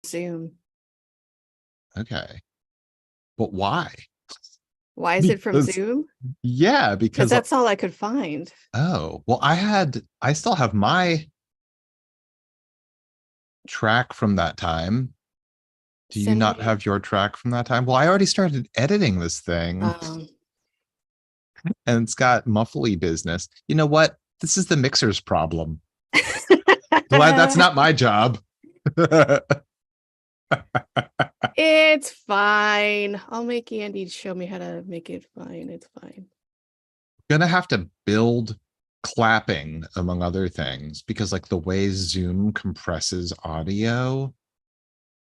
Zoom. Okay. But why? Why is it from Because, Zoom? yeah, Because because, that's all I could find. oh, well, I still have my track from that time. Do you Send not me. have your track from that time? Well, I already started editing this thing Um, and it's got muffly business. You know what? This is the mixer's problem. Glad that's not my job. it's fine. I'll make Andy show me how to make it fine. It's fine. Gonna have to build clapping among other things because like the way Zoom compresses audio,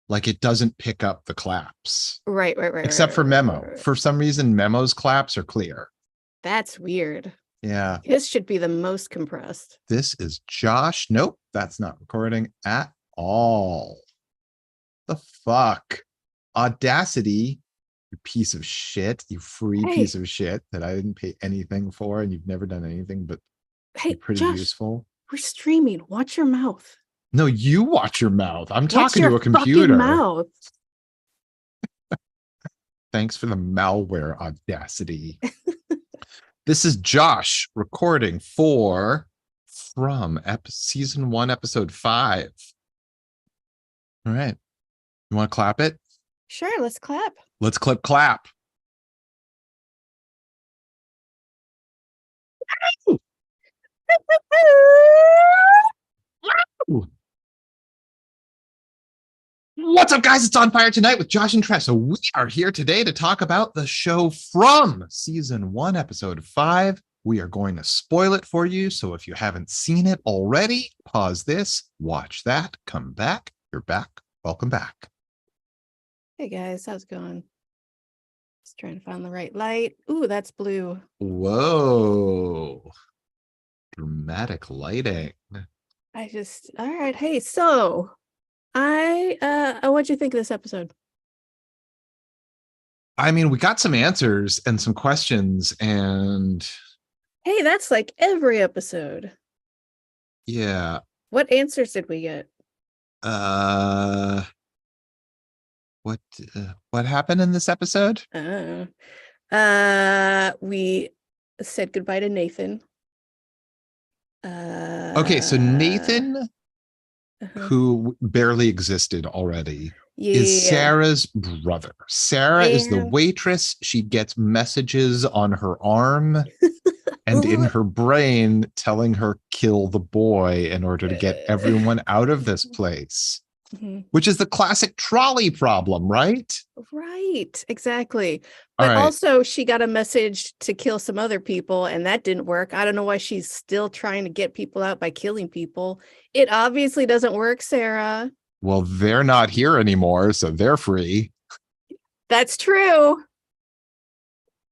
like it doesn't pick up the claps Right, right, right, except right, for right, right, Memo. right. For some reason, Memo's claps are clear. That's weird. Yeah. His should be the most compressed. This is Josh. Nope, that's not recording at all. The fuck? Audacity, you piece of shit, you free piece Hey, of shit that I didn't pay anything for, and you've never done anything but be hey, pretty Josh, useful. we're streaming. Watch your mouth. No, you watch your mouth. I'm Watch talking your to a fucking computer. mouth. Thanks for the malware, Audacity. This is Josh recording for from season 1, episode 5. All right. You want to clap it? Sure, let's clap. Let's clap. What's up, guys? It's On Fire Tonight with Josh and Tress. So we are here today to talk about the show from season 1, episode 5. We are going to spoil it for you. So if you haven't seen it already, pause this, watch that, come back. You're back. Welcome back. Hey guys, how's it going? Just trying to find the right light. Ooh, that's blue. Whoa. Dramatic lighting. All right. Hey, so what'd you think of this episode? I mean, we got some answers and some questions, and Hey, that's like every episode. yeah. What answers did we get? Uh what what happened in this episode? We said goodbye to Nathan. Okay, so Nathan, Uh-huh. who barely existed already, is Yeah. Sarah's brother. Sarah is the And waitress. She gets messages on her arm and in her brain telling her kill the boy in order to get everyone out of this place, which is the classic trolley problem, right? Right, exactly. All But right. also she got a message to kill some other people and that didn't work. I don't know why she's still trying to get people out by killing people. It obviously doesn't work, Sarah. Well, they're not here anymore, so they're free. That's true.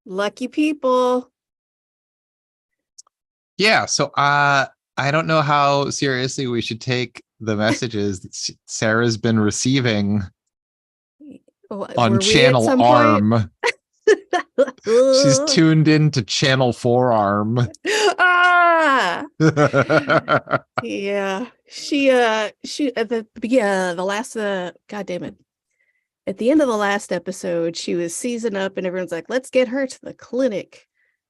Lucky people. Yeah, so I don't know how seriously we should take the messages that Sarah's been receiving on Were we at channel some point? arm. She's tuned into channel forearm. Ah, yeah. She at the last God damn it. At the end of the last episode, she was seizing up and everyone's like, let's get her to the clinic.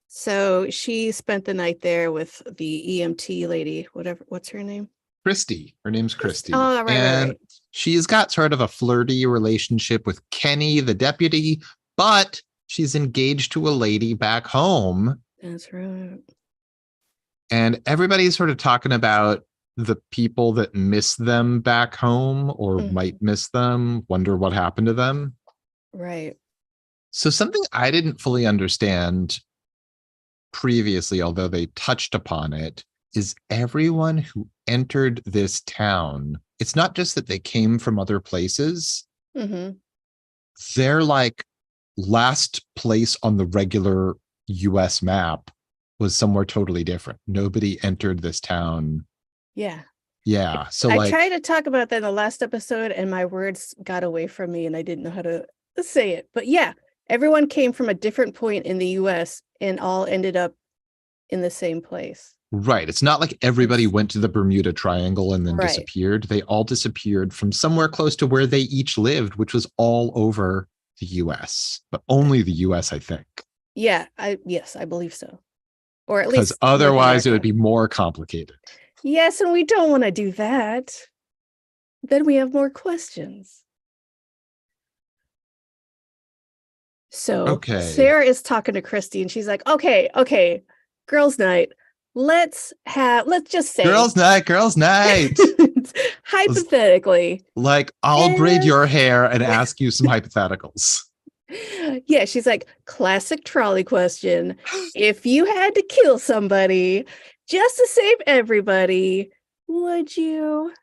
So she spent the night there with the EMT lady, what's her name? Christy. Her name's Christy. Oh, right, and right. she's got sort of a flirty relationship with Kenny, the deputy, but she's engaged to a lady back home. That's right. And everybody's sort of talking about the people that miss them back home or might miss them, wonder what happened to them. Right. So something I didn't fully understand previously, although they touched upon it, is everyone who entered this town, it's not just that they came from other places. They're like last place on the regular US map was somewhere totally different. Nobody entered this town. Yeah. Yeah. So I like, tried to talk about that in the last episode and my words got away from me and I didn't know how to say it. But yeah, everyone came from a different point in the US and all ended up in the same place. Right. It's not like everybody went to the Bermuda Triangle and then Right. disappeared. They all disappeared from somewhere close to where they each lived, which was all over the US, but only the US, I think. Yeah, yes, I believe so. Or at Because least North otherwise it would America. be more complicated. Yes, and we don't want to do that. Then we have more questions. So Okay. Sarah is talking to Christy and she's like, okay, girls' night. Let's just say Girls' night. hypothetically. Like, I'll braid If your hair and ask you some hypotheticals. yeah, she's like, classic trolley question. If you had to kill somebody just to save everybody, would you?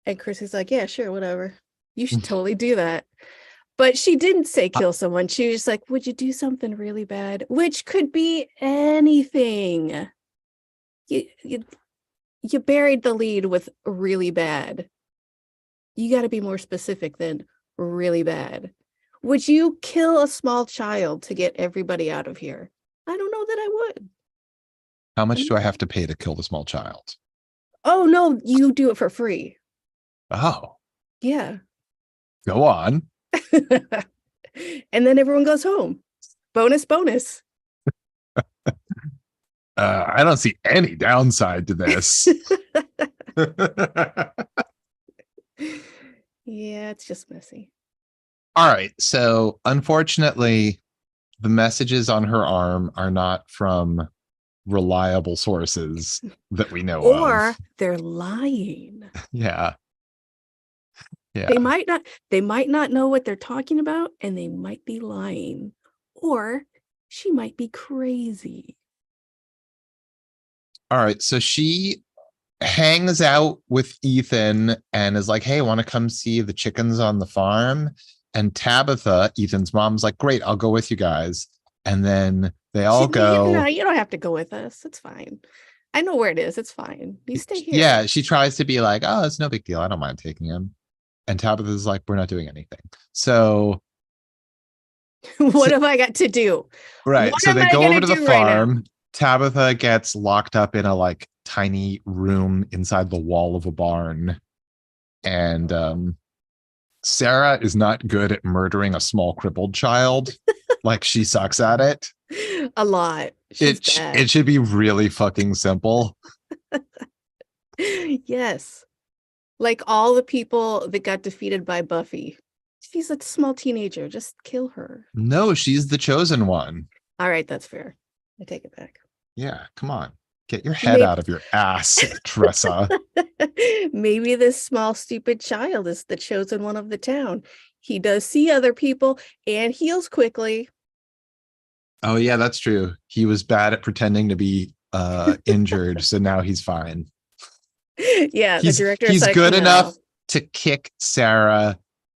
And Chrissy's like, yeah, sure, whatever. You should totally do that. But she didn't say kill someone. She was just like, would you do something really bad? Which could be anything. You buried the lead with really bad. You got to be more specific than really bad. Would you kill a small child to get everybody out of here? I don't know that I would. How much do I have to pay to kill the small child? Oh, no, you do it for free. Oh, Yeah. go on. And then everyone goes home. Bonus. I don't see any downside to this. Yeah, it's just messy. All right. So unfortunately, the messages on her arm are not from reliable sources that we know Or of. they're lying. Yeah. Yeah. They might not know what they're talking about, and they might be lying. Or she might be crazy. All right. So she hangs out with Ethan and is like, hey, want to come see the chickens on the farm? And Tabitha, Ethan's mom's like, great, I'll go with you guys. And then they all go. No, you don't have to go with us. It's fine. I know where it is. It's fine. You stay here. Yeah, she tries to be like, oh, it's no big deal. I don't mind taking him. And Tabitha's like, we're not doing anything. So what have I got to do? right. What So am they I go gonna over to the do right now? farm. Tabitha gets locked up in a like tiny room inside the wall of a barn. And Sarah is not good at murdering a small crippled child. Like she sucks at it. A lot. She's bad. It should be really fucking simple. Yes. Like all the people that got defeated by Buffy. She's a small teenager. Just kill her. No, she's the chosen one. All right, that's fair. I take it back. Yeah, come on. Get your head out of your ass, Tressa. Maybe this small, stupid child is the chosen one of the town. He does see other people and heals quickly. Oh, yeah, that's true. He was bad at pretending to be injured, so now he's fine. Yeah, the director's he's like, good no. enough to kick Sarah,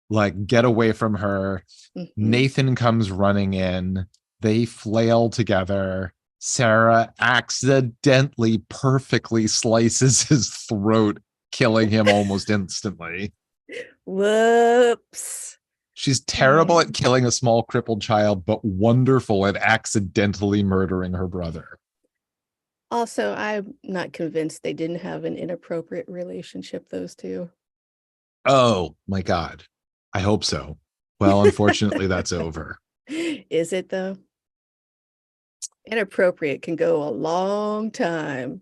like get away from her. Mm-hmm. Nathan comes running in. They flail together. Sarah accidentally perfectly slices his throat, killing him almost instantly. Whoops. She's terrible at killing a small crippled child, but wonderful at accidentally murdering her brother. Also, I'm not convinced they didn't have an inappropriate relationship, those two. Oh my God. I hope so. Well, unfortunately, that's over. Is it though? Inappropriate can go a long time.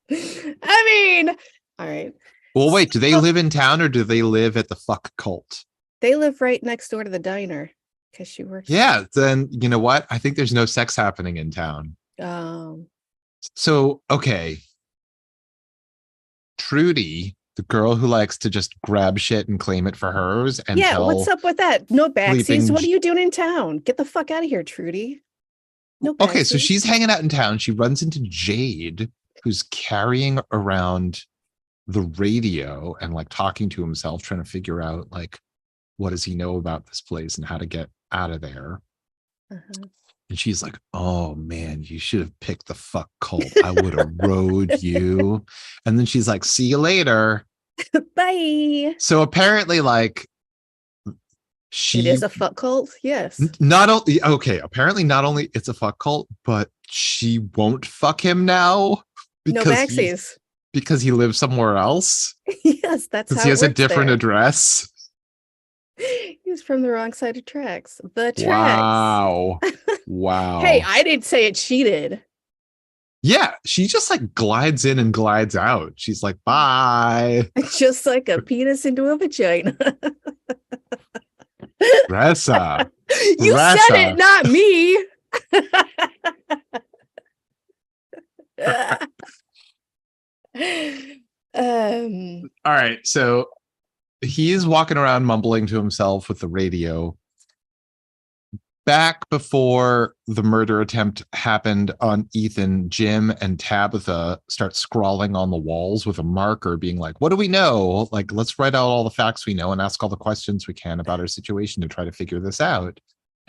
I mean, all right. Well, wait, do they live in town or do they live at the fuck cult? They live right next door to the diner because she works. Yeah, then you know what? I think there's no sex happening in town. So, okay. Trudy, the girl who likes to just grab shit and claim it for hers. And yeah, what's up with that? No backsies. What are you doing in town? Get the fuck out of here, Trudy. No backsies. Okay, so she's hanging out in town. She runs into Jade, who's carrying around the radio and like talking to himself, trying to figure out like what does he know about this place and how to get out of there. And she's like, oh man, you should have picked the fuck cult. I would have rode you. And then she's like, see you later. Bye. So apparently, like, It She is a fuck cult. Yes. not only okay, apparently not only it's a fuck cult, but she won't fuck him now No because backsies. he lives somewhere else. Yes, that's Because how he it has a works different there. address. He's from the wrong side of tracks. The tracks. Wow. Hey, Wow. I didn't say it. She did. Yeah, she just like glides in and glides out. She's like, bye. Just like a penis into a vagina. Ressa. You said it, Ressa. not me. All right. So he is walking around mumbling to himself with the radio. Back before the murder attempt happened on Ethan, Jim and Tabitha start scrawling on the walls with a marker, being like, what do we know? Like, let's write out all the facts we know and ask all the questions we can about our situation to try to figure this out.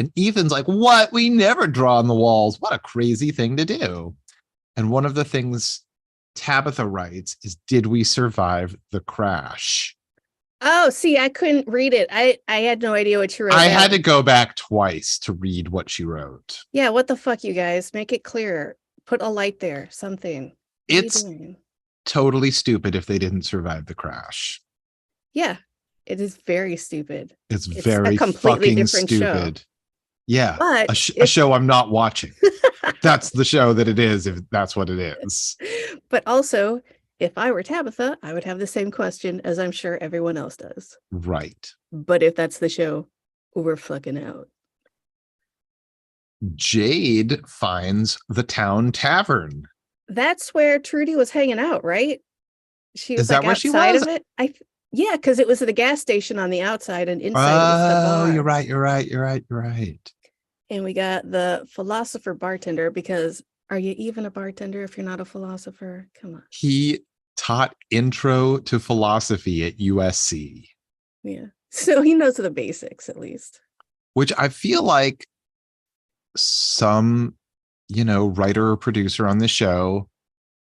And Ethan's like, what? We never draw on the walls. What a crazy thing to do. And one of the things Tabitha writes is, did we survive the crash? Oh, see, I couldn't read it. I had no idea what you wrote I down. had to go back twice to read what she wrote. Yeah, what the fuck, you guys? Make it clearer. Put a light there, something. What are you It's doing? totally stupid if they didn't survive the crash. Yeah, it is very stupid. It's It's a very completely fucking different show. stupid. Yeah, But a show I'm not watching. That's the show that it is, if that's what it is. But also, if I were Tabitha, I would have the same question as I'm sure everyone else does. Right. But if that's the show, we're fucking out. Jade finds the town tavern. That's where Trudy was hanging out, right? She was Is that like where she outside was? of it. Yeah, because it was at a gas station on the outside, and inside it was the Oh, bar. you're right. You're right. You're right. You're right. And we got the philosopher bartender, because are you even a bartender if you're not a philosopher? Come on. He taught intro to philosophy at USC. Yeah. So he knows the basics at least. Which I feel like some, writer or producer on this show,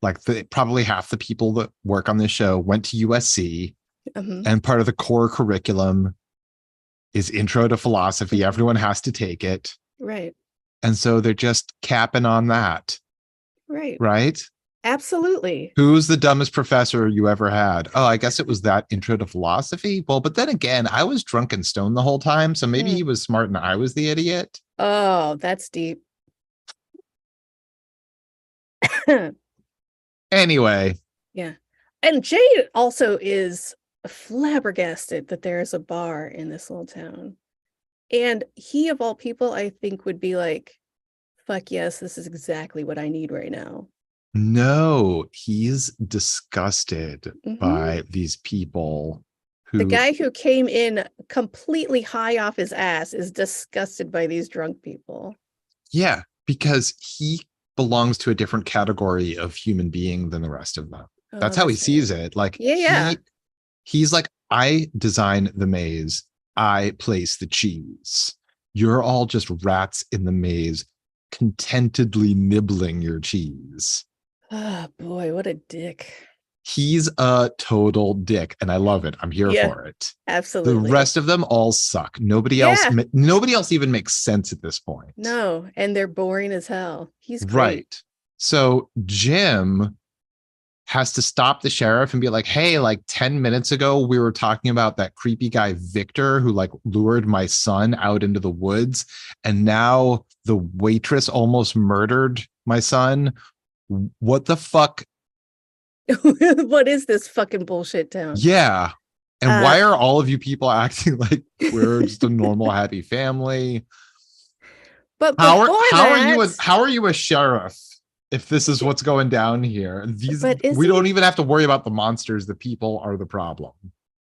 like probably half the people that work on this show went to USC, and part of the core curriculum is intro to philosophy. Everyone has to take it. Right. And so they're just capping on that. Right. Right. Absolutely. Who's the dumbest professor you ever had? Oh, I guess it was that intro to philosophy. Well, but then again, I was drunk and stoned the whole time. So maybe he was smart and I was the idiot. Oh, that's deep. Anyway. Yeah. And Jade also is flabbergasted that there is a bar in this little town. And he, of all people, I think would be like, fuck yes, this is exactly what I need right now. No, he's disgusted by these people. The guy who came in completely high off his ass is disgusted by these drunk people. Yeah, because he belongs to a different category of human being than the rest of them. That's how he sees it. Like, he's like, I design the maze. I place the cheese. You're all just rats in the maze, contentedly nibbling your cheese. Oh boy, what a dick. He's a total dick, and I love it. I'm here for it. Absolutely. The rest of them all suck. Nobody else even makes sense at this point. No, and they're boring as hell. He's great. Right. So Jim has to stop the sheriff and be like, hey, like 10 minutes ago, we were talking about that creepy guy, Victor, who like lured my son out into the woods. And now the waitress almost murdered my son. What the fuck? What is this fucking bullshit town? Yeah. And why are all of you people acting like we're just a normal, happy family? But how are you a sheriff if this is what's going down here? We don't even have to worry about the monsters. The people are the problem.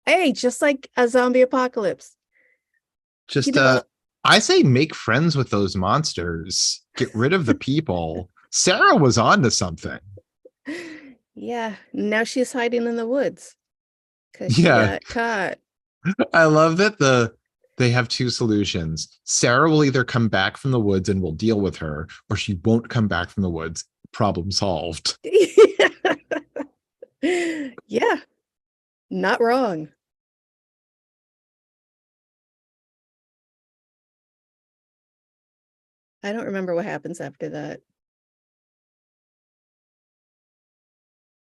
Hey, just like a zombie apocalypse. Just I say make friends with those monsters. Get rid of the people. Sarah was on to something. Yeah, now she's hiding in the woods because she got caught. I love that they have two solutions. Sarah will either come back from the woods and we'll deal with her, or she won't come back from the woods. Problem solved. Yeah, not wrong. I don't remember what happens after that.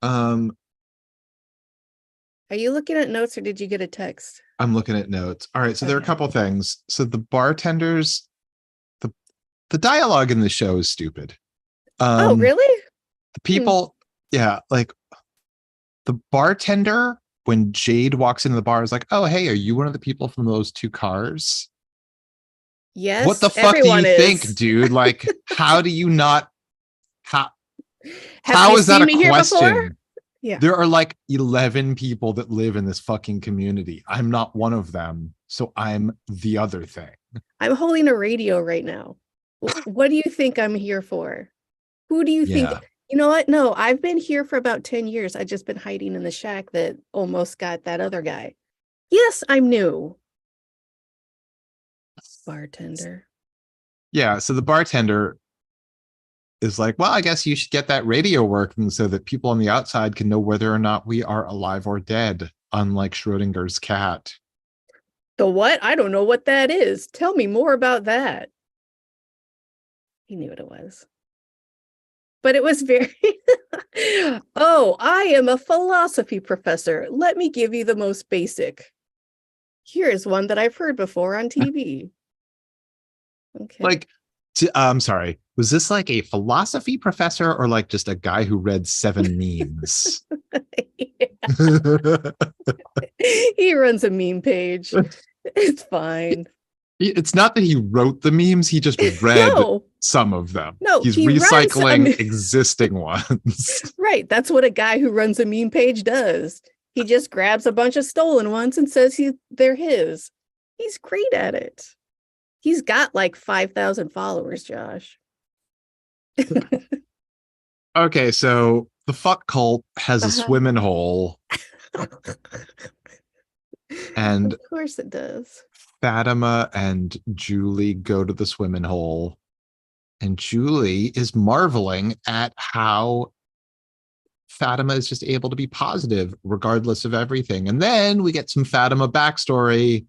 Um, Are you looking at notes or did you get a text? I'm looking at notes. All right, so there are a Okay. couple things. So the bartenders, the the dialogue in the show is stupid. Oh, really? The people, yeah, like the bartender when Jade walks into the bar is like, "Oh, hey, are you one of the people from those two cars?" What Yes, the fuck do you everyone think, is. dude? Like, how do you not how Have how you is that seen a me here before? question? Yeah. There are like 11 people that live in this fucking community. I'm not one of them, so I'm the other thing. I'm holding a radio right now. What do you think I'm here for? Who do you think? Yeah. You know what? No, I've been here for about 10 years. I've just been hiding in the shack that almost got that other guy. Yes, I'm new. Bartender. Yeah, so the bartender is like, well, I guess you should get that radio working so that people on the outside can know whether or not we are alive or dead, unlike Schrodinger's cat. The what? I don't know what that is. Tell me more about that. He knew what it was. But it was very, oh, I am a philosophy professor. Let me give you the most basic. Here's one that I've heard before on TV. Okay. Like, I'm sorry, was this like a philosophy professor or like just a guy who read 7 memes? He runs a meme page. It's fine. It's not that he wrote the memes, he just read No, some of them. no, He's he runs a recycling existing ones. right. That's what a guy who runs a meme page does. He just grabs a bunch of stolen ones and says they're his. He's great at it. He's got like 5,000 followers, Josh. Okay, so the fuck cult has a Uh-huh. swimming hole, and Of course it does. Fatima and Julie go to the swimming hole, and Julie is marveling at how Fatima is just able to be positive regardless of everything. And then we get some Fatima backstory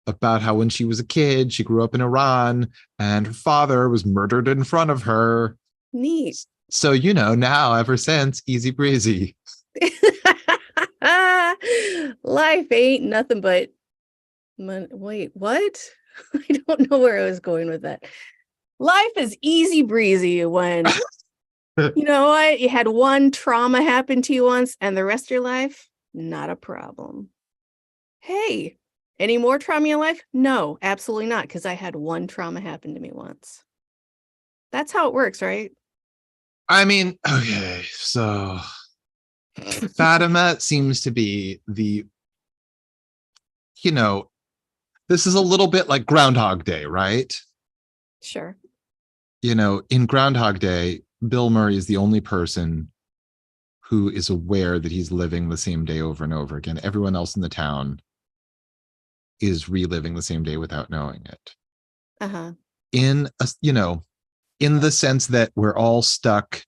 about how when she was a kid, she grew up in Iran and her father was murdered in front of her. Neat. So, now ever since, easy breezy. Life ain't nothing but wait, what? I don't know where I was going with that. Life is easy breezy when you know what? You had one trauma happen to you once and the rest of your life, not a problem. Hey, any more trauma in your life? No, absolutely not, because I had one trauma happen to me once. That's how it works, right? I mean, okay, so Fatima seems to be this is a little bit like Groundhog Day, right? Sure. In Groundhog Day, Bill Murray is the only person who is aware that he's living the same day over and over again. Everyone else in the town is reliving the same day without knowing it. Uh-huh. In the sense that we're all stuck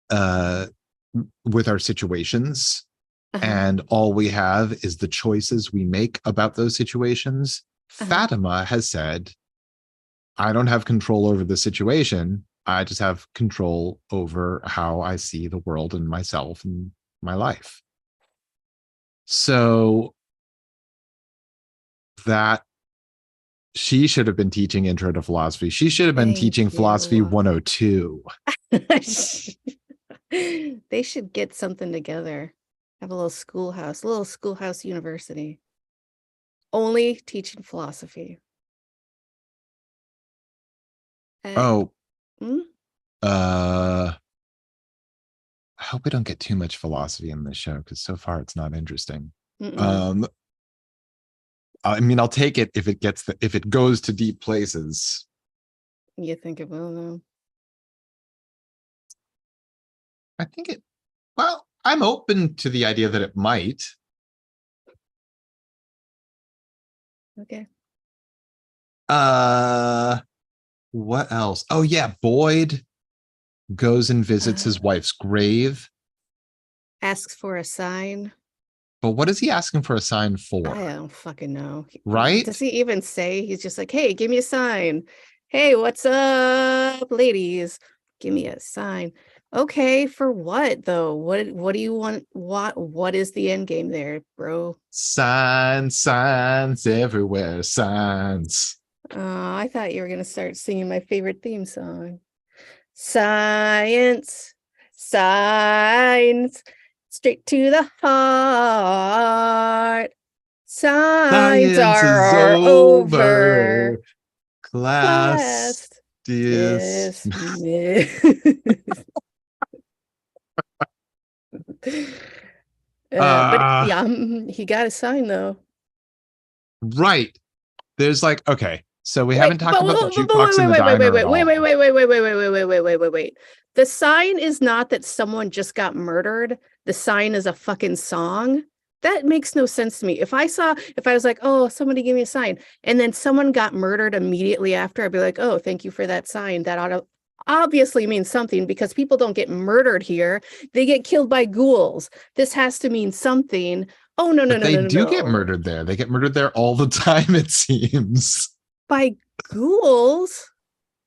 with our situations, Uh-huh. and all we have is the choices we make about those situations. Fatima has said, I don't have control over the situation. I just have control over how I see the world and myself and my life. So that she should have been teaching Intro to Philosophy. She should have been Thank teaching Philosophy you. 102. They should get something together. Have a little schoolhouse university. Only teaching philosophy. Oh, Hmm? I hope we don't get too much philosophy in this show because so far it's not interesting. Mm-mm. I mean, I'll take it if it goes to deep places. You think it will, though? I think I'm open to the idea that it might. Okay. What else? Oh yeah, Boyd goes and visits his wife's grave. Asks for a sign. But what is he asking for a sign I for? don't fucking know. Right? Does he even say? He's just like, hey, give me a sign. Hey, what's up, ladies? Give me a sign. Okay, for what though? What do you want? What is the end game there, bro? Signs, signs everywhere, signs. I thought you were gonna start singing my favorite theme song. Science, signs, straight to the heart. Signs Science is are over. over. Class Class dismissed. dismissed. But Uh, yeah, he got a sign though. right. There's like, okay, so we Wait, haven't talked about the but jukebox in the diner at all. wait. The sign is not that someone just got murdered. The sign is a fucking song. That makes no sense to me. If I was like, oh, somebody give me a sign, and then someone got murdered immediately after, I'd be like, oh, thank you for that sign. That ought to obviously mean something because people don't get murdered here. They get killed by ghouls. This has to mean something. Oh, no, no, But no, they no, no, do get no. murdered there. They get murdered there all the time, it seems. By ghouls,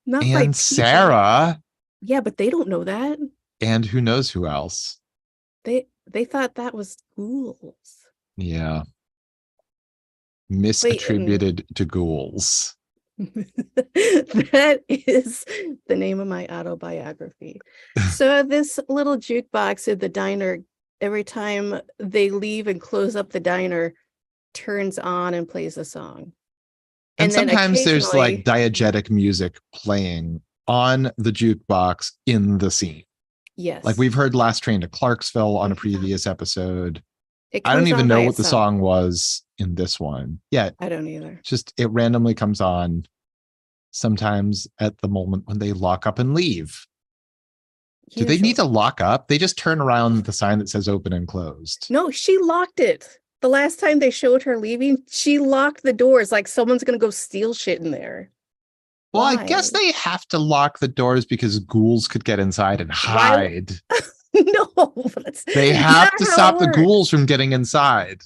not by And people. Sarah, Yeah, but they don't know that. and who knows who else. They thought that was ghouls. Yeah. Wait, Misattributed to ghouls. that is the name of my autobiography. So this little jukebox in the diner, every time they leave and close up the diner, turns on and plays a song. And And then sometimes there's like occasionally, diegetic music playing on the jukebox in the scene. yes, Like we've heard Last Train to Clarksville on a previous episode. it I don't comes even on by know what the itself. song was in this one. Yeah, I don't either. just it randomly comes on sometimes at the moment when they lock up and leave. Do they need to lock up? They just turn around the sign that says open and closed. No, she locked it. The last time they showed her leaving, she locked the doors like someone's gonna go steal shit in there. Well, Why? I guess they have to lock the doors because ghouls could get inside and Why? hide. No, They have to stop the ghouls from getting inside.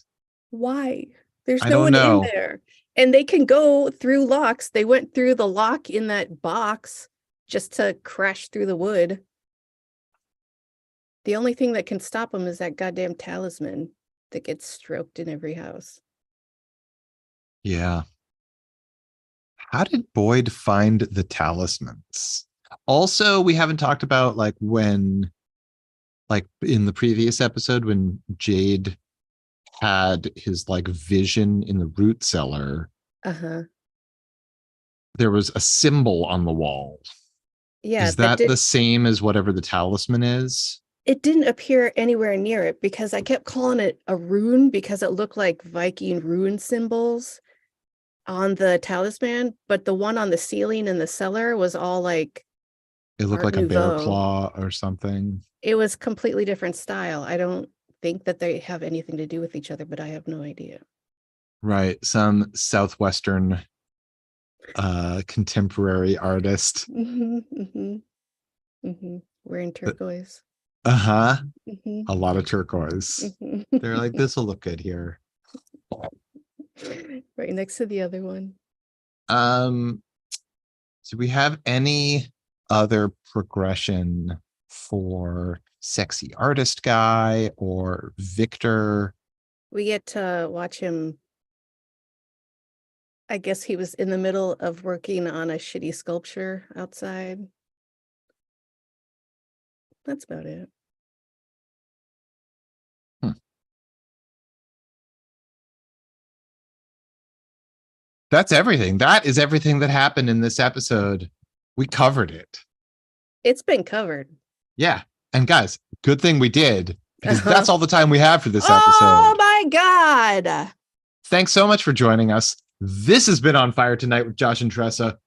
Why? There's I no don't one in know. there. And they can go through locks. They went through the lock in that box just to crash through the wood. The only thing that can stop them is that goddamn talisman that gets stroked in every house. Yeah. How did Boyd find the talismans? Also, we haven't talked about like when, like in the previous episode, when Jade had his like vision in the root cellar. Uh-huh. There was a symbol on the wall. Yeah, Is that the same as whatever the talisman is? It didn't appear anywhere near it because I kept calling it a rune because it looked like Viking rune symbols on the talisman, but the one on the ceiling in the cellar was all like It looked Art like a bear Nouveau. claw or something. It was completely different style. I don't think that they have anything to do with each other, but I have no idea. Right. Some Southwestern contemporary artist. Wearing turquoise. Uh-huh. Mm-hmm. A lot of turquoise. They're like, this will look good here. Right next to the other one. Do we have any other progression for sexy artist guy or Victor? We get to watch him. I guess he was in the middle of working on a shitty sculpture outside. That's about it. That's everything. That is everything that happened in this episode. We covered it. It's been covered. Yeah. And guys, good thing we did because that's all the time we have for this episode. Oh my God. Thanks so much for joining us. This has been On Fire Tonight with Josh and Tressa.